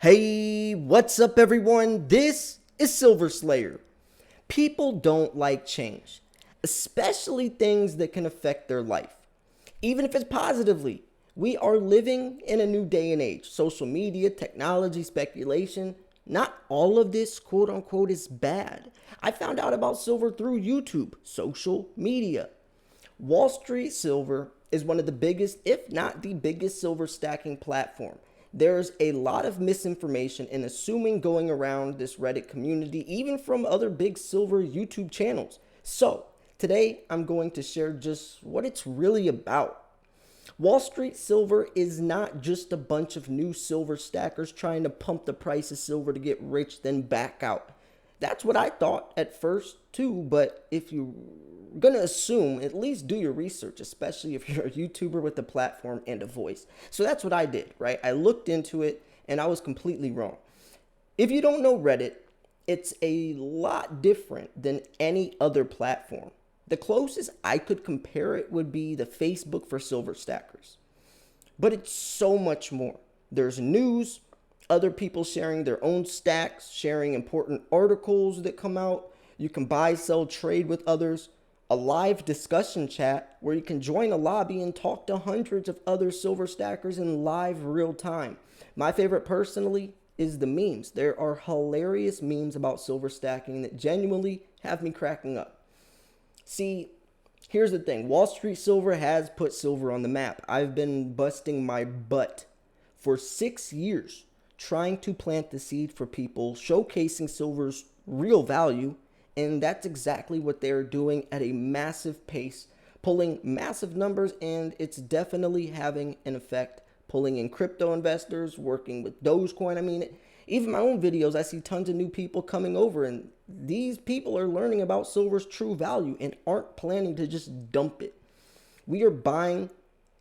Hey, what's up everyone? This is Silver Slayer. People don't like change, especially things that can affect their life, even if it's positively. We are living in a new day and age. Social media, technology, speculation. Not all of this, quote unquote, is bad. I found out about silver through YouTube, social media. Wallstreetsilver is one of the biggest, if not the biggest, silver stacking platform. There's a lot of misinformation and assuming going around this Reddit community, even from other big silver YouTube channels. So, today I'm going to share just what it's really about. Wallstreetsilver is not just a bunch of new silver stackers trying to pump the price of silver to get rich, then back out. That's what I thought at first too, but if you're gonna assume, at least do your research, especially if you're a YouTuber with a platform and a voice. So that's what I did, right? I looked into it and I was completely wrong. If you don't know Reddit, it's a lot different than any other platform. The closest I could compare it would be the Facebook for silver stackers. But it's so much more. There's news, other people sharing their own stacks, sharing important articles that come out. You can buy, sell, trade with others. A live discussion chat where you can join a lobby and talk to hundreds of other silver stackers in live real time. My favorite personally is the memes. There are hilarious memes about silver stacking that genuinely have me cracking up. See, here's the thing. Wallstreetsilver has put silver on the map. I've been busting my butt for 6 years trying to plant the seed for people, showcasing silver's real value, and that's exactly what they're doing at a massive pace, pulling massive numbers, and it's definitely having an effect, pulling in crypto investors, working with Dogecoin. I mean, even my own videos, I see tons of new people coming over, and these people are learning about silver's true value and aren't planning to just dump it. We are buying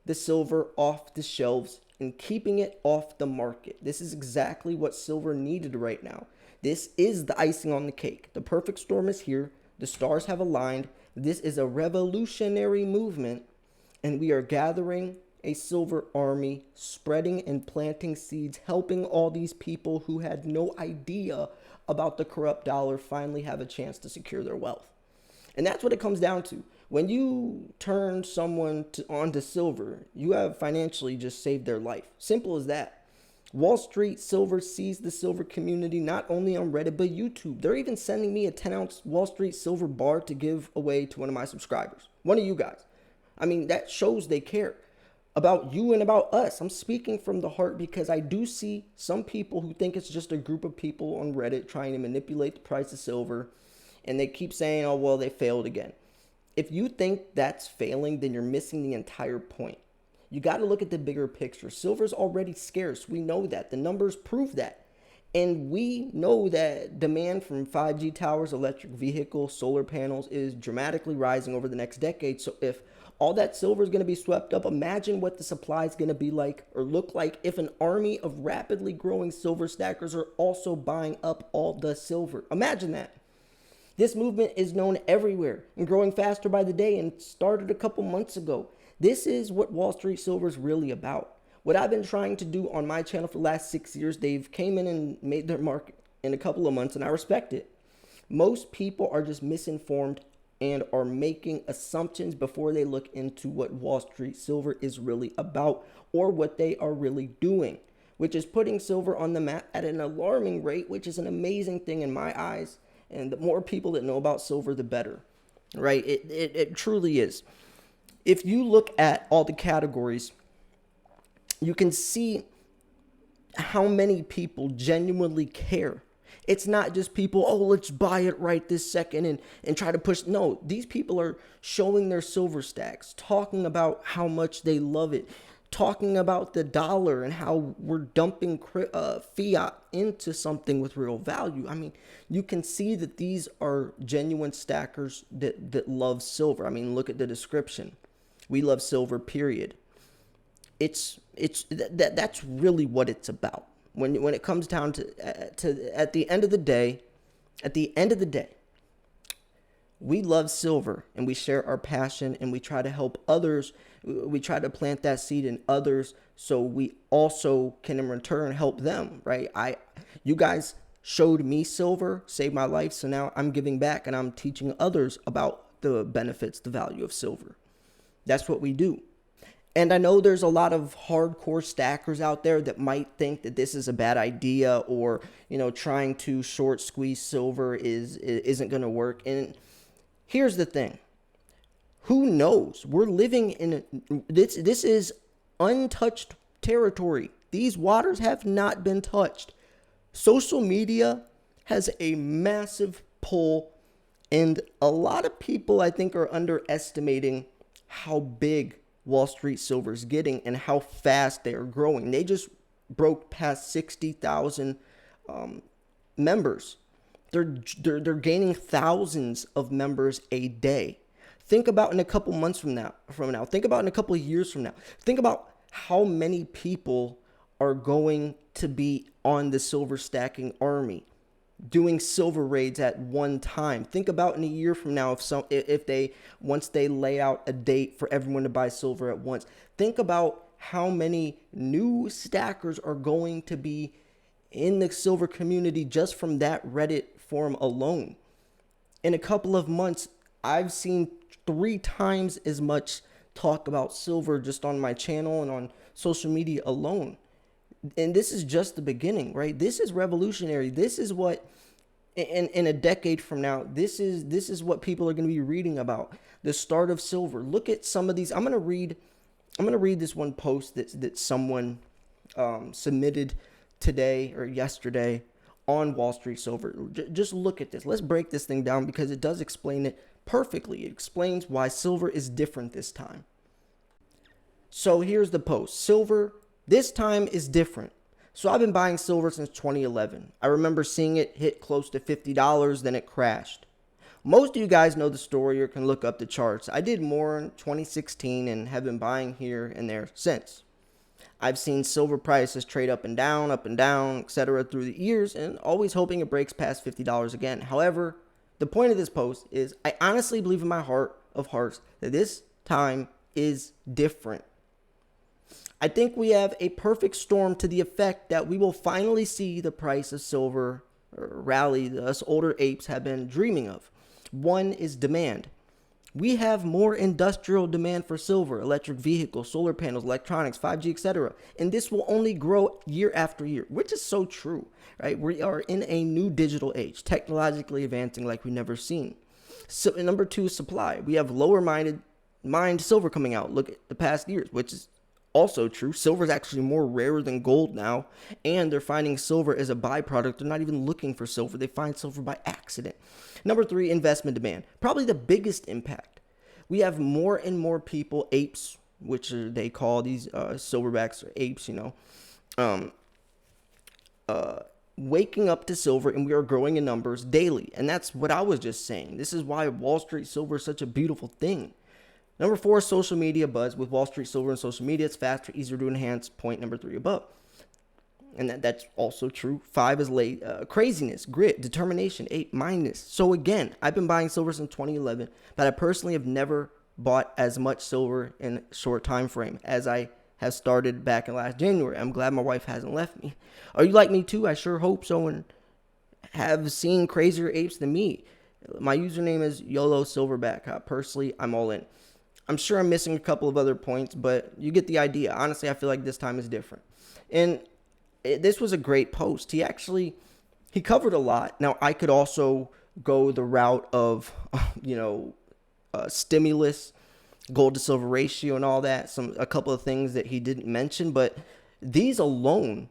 the silver off the shelves and keeping it off the market. This is exactly what silver needed right now. This is the icing on the cake. The perfect storm is here. The stars have aligned. This is a revolutionary movement, and we are gathering a silver army, spreading and planting seeds, helping all these people who had no idea about the corrupt dollar finally have a chance to secure their wealth. And that's what it comes down to. When you turn someone onto silver, you have financially just saved their life. Simple as that. Wallstreetsilver sees the silver community not only on Reddit, but YouTube. They're even sending me a 10-ounce Wallstreetsilver bar to give away to one of my subscribers. One of you guys. I mean, that shows they care about you and about us. I'm speaking from the heart because I do see some people who think it's just a group of people on Reddit trying to manipulate the price of silver. And they keep saying, oh, well, they failed again. If you think that's failing, then you're missing the entire point. You got to look at the bigger picture. Silver's already scarce. We know that. The numbers prove that. And we know that demand from 5G towers, electric vehicles, solar panels is dramatically rising over the next decade. So if all that silver is going to be swept up, imagine what the supply is going to be like or look like if an army of rapidly growing silver stackers are also buying up all the silver. Imagine that. This movement is known everywhere and growing faster by the day and started a couple months ago. This is what Wallstreetsilver is really about. What I've been trying to do on my channel for the last 6 years, they've came in and made their mark in a couple of months, and I respect it. Most people are just misinformed and are making assumptions before they look into what Wallstreetsilver is really about or what they are really doing, which is putting silver on the map at an alarming rate, which is an amazing thing in my eyes. And the more people that know about silver, the better, right? It truly is. If you look at all the categories, you can see how many people genuinely care. It's not just people, oh, let's buy it right this second and try to push. No, these people are showing their silver stacks, talking about how much they love it, talking about the dollar and how we're dumping fiat into something with real value. I mean, you can see that these are genuine stackers that love silver. I mean, look at the description. We love silver, period. That's really what it's about. When it comes down to at the end of the day, We love silver and we share our passion and we try to help others. We try to plant that seed in others so we also can in return help them, right? You guys showed me silver, saved my life, so now I'm giving back and I'm teaching others about the benefits, the value of silver. That's what we do. And I know there's a lot of hardcore stackers out there that might think that this is a bad idea, or trying to short squeeze silver isn't going to work. And here's the thing. Who knows? We're living in this is untouched territory. These waters have not been touched. Social media has a massive pull, and a lot of people, I think, are underestimating how big Wallstreetsilver is getting and how fast they are growing. They just broke past 60,000 members. They're gaining thousands of members a day. Think about in a couple months from now. Think about in a couple of years from now. Think about how many people are going to be on the silver stacking army, doing silver raids at one time. Think about in a year from now, once they lay out a date for everyone to buy silver at once. Think about how many new stackers are going to be in the silver community just from that Reddit forum alone. In a couple of months, I've seen 3 times as much talk about silver just on my channel and on social media alone. And this is just the beginning, right? This is revolutionary. This is what in a decade from now, this is what people are going to be reading about. The start of silver. Look at some of these. I'm going to read this one post that someone submitted today or yesterday on Wallstreetsilver. Just look at this. Let's break this thing down because it does explain it perfectly. It explains why silver is different this time. So here's the post. Silver this time is different. So I've been buying silver since 2011. I remember seeing it hit close to $50, then it crashed. Most of you guys know the story or can look up the charts. I did more in 2016 and have been buying here and there since. I've seen silver prices trade up and down, etc. through the years, and always hoping it breaks past $50 again. However, the point of this post is I honestly believe in my heart of hearts that this time is different. I think we have a perfect storm to the effect that we will finally see the price of silver rally that us older apes have been dreaming of. One is demand. We have more industrial demand for silver, electric vehicles, solar panels, electronics, 5G, etc. And this will only grow year after year, which is so true, right? We are in a new digital age, technologically advancing like we've never seen. So number 2 is supply. We have lower mined silver coming out. Look at the past years, which is also true. Silver is actually more rare than gold now, and they're finding silver as a byproduct. They're not even looking for silver. They find silver by accident. Number 3, investment demand. Probably the biggest impact. We have more and more people, apes, which they call these silverbacks or apes, waking up to silver, and we are growing in numbers daily. And that's what I was just saying. This is why Wallstreetsilver is such a beautiful thing. Number 4, social media buzz. With Wallstreetsilver and social media, it's faster, easier to enhance. Point number 3 above. And that's also true. 5 is craziness, grit, determination. 8, mindness. So again, I've been buying silver since 2011, but I personally have never bought as much silver in a short time frame as I have started back in last January. I'm glad my wife hasn't left me. Are you like me too? I sure hope so, and have seen crazier apes than me. My username is YOLO Silverback. Personally, I'm all in. I'm sure I'm missing a couple of other points, but you get the idea. Honestly, I feel like this time is different. And this was a great post. He covered a lot. Now, I could also go the route of, stimulus, gold to silver ratio and all that. A couple of things that he didn't mention, but these alone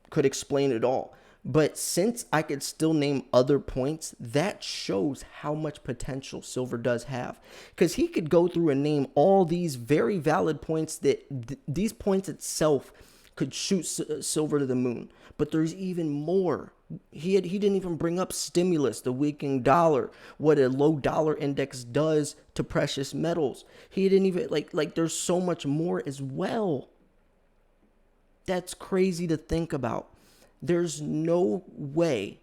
could explain it all. But since I could still name other points, that shows how much potential silver does have. Because he could go through and name all these very valid points that these points itself could shoot silver to the moon. But there's even more. He didn't even bring up stimulus, the weakening dollar, what a low dollar index does to precious metals. He didn't even like there's so much more as well. That's crazy to think about. There's no way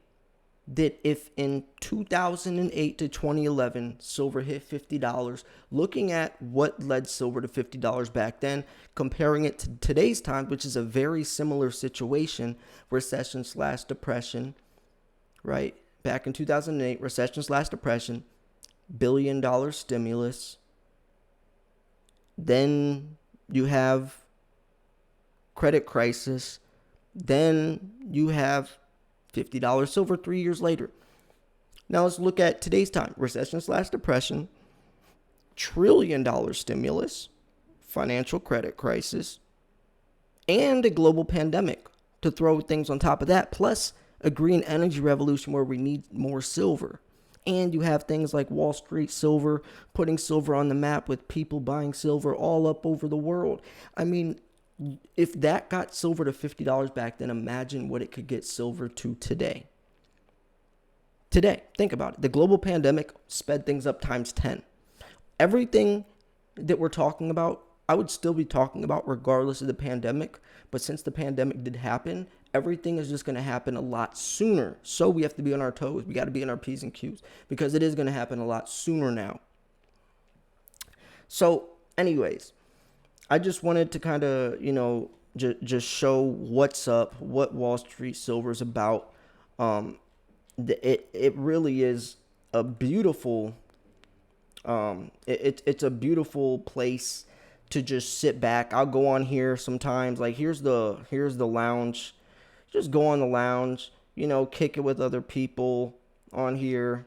that if in 2008 to 2011 silver hit $50, looking at what led silver to $50 back then, comparing it to today's time, which is a very similar situation, recession slash depression, right? Back in 2008, recession slash depression, $1 billion stimulus. Then you have credit crisis. Then you have $50 silver 3 years later. Now let's look at today's time. Recession slash depression, $1 trillion stimulus, financial credit crisis, and a global pandemic to throw things on top of that, plus a green energy revolution where we need more silver. And you have things like Wallstreetsilver, putting silver on the map with people buying silver all up over the world. I mean, if that got silver to $50 back then, imagine what it could get silver to today. Today, think about it. The global pandemic sped things up times 10. Everything that we're talking about, I would still be talking about regardless of the pandemic. But since the pandemic did happen, everything is just going to happen a lot sooner. So we have to be on our toes. We got to be on our P's and Q's because it is going to happen a lot sooner now. So anyways, I just wanted to kind of, just show what's up, what Wallstreetsilver is about. It really is a beautiful, it's a beautiful place to just sit back. I'll go on here sometimes. Like here's the lounge. Just go on the lounge, kick it with other people on here.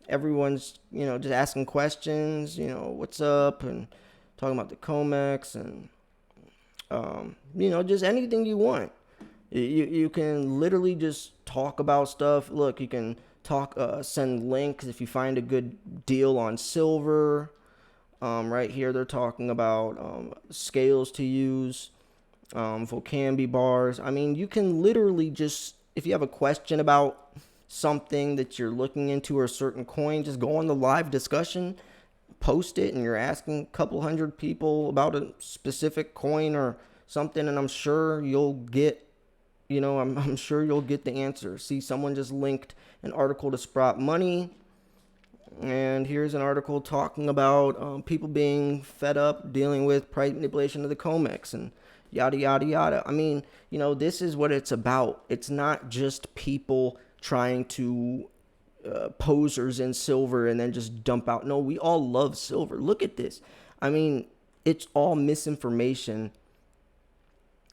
Everyone's, just asking questions, what's up, and talking about the COMEX and, just anything you want. You can literally just talk about stuff. Look, you can send links if you find a good deal on silver. Right here, they're talking about scales to use, Volcambi bars. I mean, you can literally just, if you have a question about something that you're looking into or a certain coin, just go on the live discussion, post it, and you're asking a couple hundred people about a specific coin or something, and I'm sure you'll get, I'm sure you'll get the answer. See, someone just linked an article to Sprout Money, and here's an article talking about people being fed up dealing with price manipulation of the COMEX and yada, yada, yada. I mean, this is what it's about. It's not just people trying to posers in silver and then just dump out. No, we all love silver. Look at this. I mean, it's all misinformation.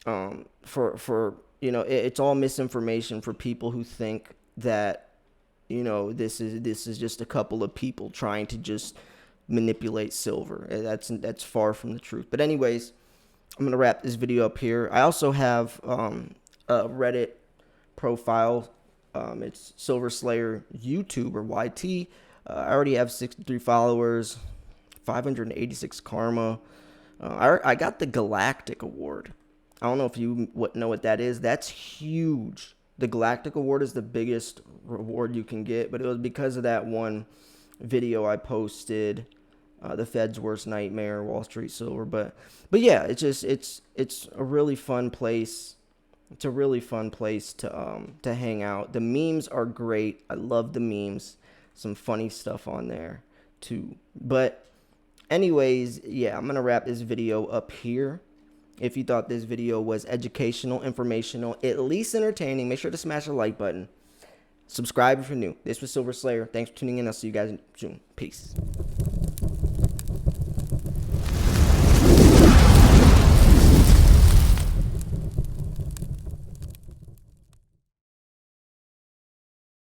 It's all misinformation for people who think that this is just a couple of people trying to just manipulate silver. That's far from the truth. But anyways, I'm gonna wrap this video up here. I also have a Reddit profile. It's Silver Slayer YouTube or YT. I already have 63 followers, 586 karma. I got the Galactic Award. I don't know if you know what that is. That's huge. The Galactic Award is the biggest reward you can get, but it was because of that one video I posted, the Fed's Worst Nightmare, Wallstreetsilver. But yeah, it's a really fun place. It's a really fun place to hang out. The memes are great. I love the memes. Some funny stuff on there too. But anyways, yeah, I'm gonna wrap this video up here. If you thought this video was educational, informational, at least entertaining, make sure to smash the like button. Subscribe if you're new. This was Silver Slayer. Thanks for tuning in. I'll see you guys soon. Peace.